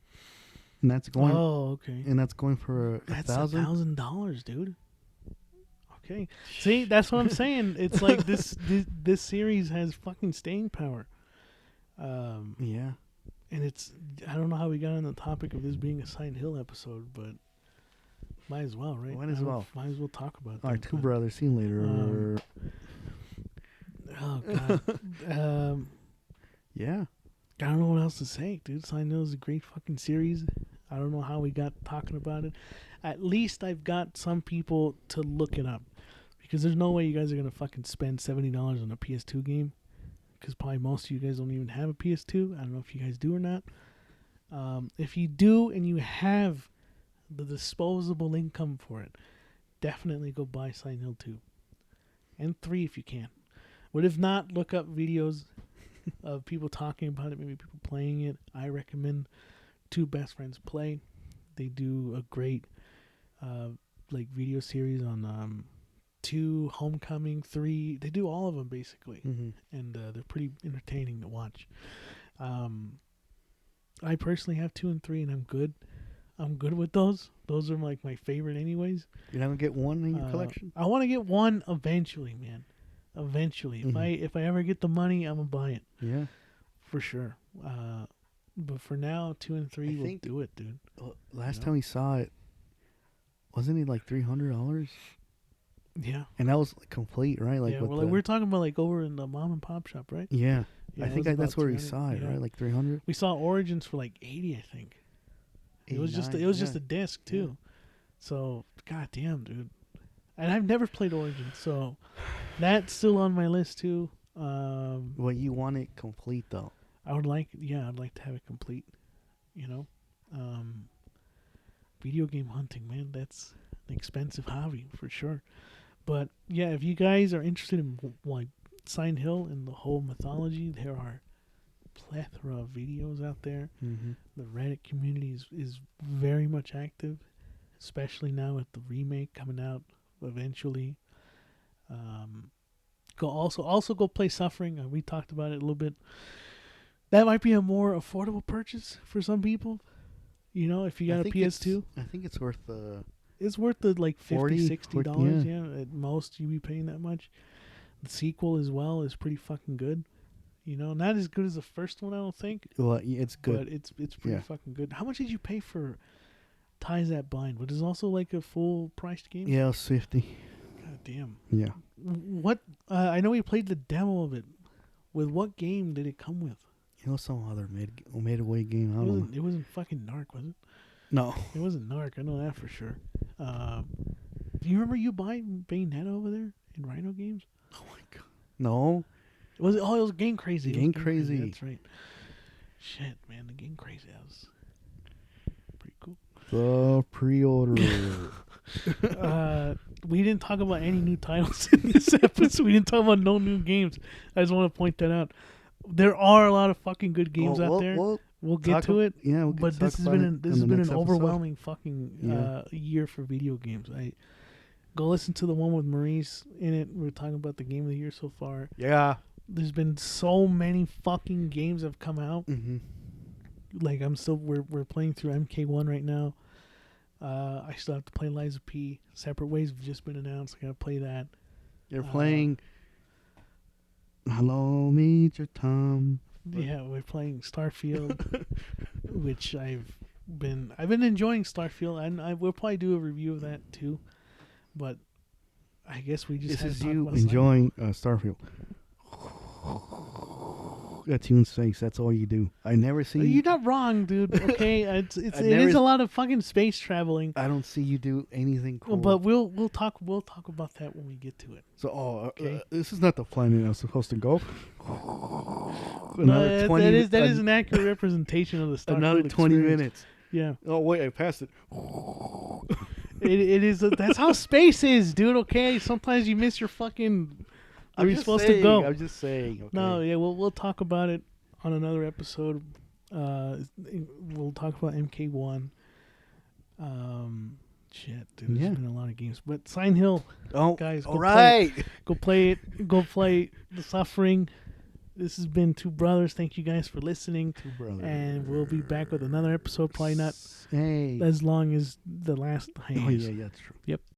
and that's going. Oh, okay. And that's going for That's $1,000. $1,000, dude. Okay. See, that's what I'm saying. It's like this series has fucking staying power. Yeah. And I don't know how we got on the topic of this being a Silent Hill episode, but might as well, right? Might as well. Might as well talk about All right, that, two but- brothers. See you later. Oh god. Yeah. I don't know what else to say, dude. Silent Hill is a great fucking series. I don't know how we got talking about it. At least I've got some people to look it up. Because there's no way you guys are going to fucking spend $70 on a PS2 game. Because probably most of you guys don't even have a PS2. I don't know if you guys do or not. If you do and you have the disposable income for it, definitely go buy Silent Hill 2. And 3 if you can. But if not, look up videos of people talking about it, maybe people playing it. I recommend Two Best Friends Play. They do a great video series on 2, Homecoming, 3. They do all of them basically, and they're pretty entertaining to watch. I personally have 2 and 3, and I'm good. I'm good with those. Those are like my favorite, anyways. You're not gonna get one in your collection? I want to get one eventually, man. Eventually, if I ever get the money, I'm gonna buy it. Yeah, for sure. But for now, 2 and 3 will do it, dude. Last time we saw it, wasn't it like $300? Yeah, and that was complete, right? Like, yeah. Well, we're talking about like over in the mom and pop shop, right? Yeah, Yeah, I think that's where we saw it, yeah. right? Like 300. We saw Origins for like 80, I think. It was just a disc too. Yeah. So goddamn, dude. And I've never played Origins, so that's still on my list too. Well, you want it complete though. I'd like to have it complete. You know, video game hunting, man, that's an expensive hobby for sure. But yeah, if you guys are interested in like Silent Hill and the whole mythology, there are plethora of videos out there. The Reddit community is very much active, especially now with the remake coming out eventually. Go play Suffering. We talked about it a little bit. That might be a more affordable purchase for some people. You know, if you got a PS2, I think it's worth it's worth the like $50, $60. yeah. Yeah, at most you be paying that much. The sequel as well is pretty fucking good. You know, not as good as the first one, I don't think. Well, it's good. But it's pretty fucking good. How much did you pay for Ties That Bind? Which is also like a full priced game. Yeah, it was 50. God damn. Yeah. What? I know we played the demo of it. With what game did it come with? You know, some other made away game. I don't know. It wasn't fucking Narc, was it? No. It wasn't Narc. I know that for sure. Do you remember you buying Bayonetta over there in Rhino Games? Oh my god. No. It was Game Crazy. Game Crazy. That's right. Shit, man, the Game Crazy. That was pretty cool. The pre-order. We didn't talk about any new titles in this episode. We didn't talk about no new games. I just want to point that out. There are a lot of fucking good games out there. We'll get to it. Yeah, but this has been an overwhelming fucking year for video games. Go listen to the one with Maurice in it. We're talking about the game of the year so far. Yeah. There's been so many fucking games that have come out. Like we're playing through MK1 right now. I still have to play Liza P. Separate Ways have just been announced. I gotta play that. You're playing Hello, Major Tom. Yeah, we're playing Starfield, which I've been enjoying Starfield, and we'll probably do a review of that too. But I guess we just this is you enjoying Starfield. That's you in space. That's all you do. I never see. You're not wrong, dude. Okay, it is a lot of fucking space traveling. I don't see you do anything cool. But we'll talk about that when we get to it. So, this is not the planet I'm supposed to go. Another 20. That is an accurate representation of the Starfield Another 20 experience. minutes. Yeah. Oh wait, I passed it. It is. That's how space is, dude. Okay. Sometimes you miss your fucking. Where you're supposed to go. I'm just saying. Okay. No, yeah, we'll talk about it on another episode. We'll talk about MK1. Shit, dude, there's been a lot of games. But Silent Hill, guys, go play it. Go play it. Go play The Suffering. This has been Two Brothers. Thank you guys for listening. Two Brothers. And we'll be back with another episode, probably not Hey. as long as the last hiatus. Oh, yeah, that's true. Yep.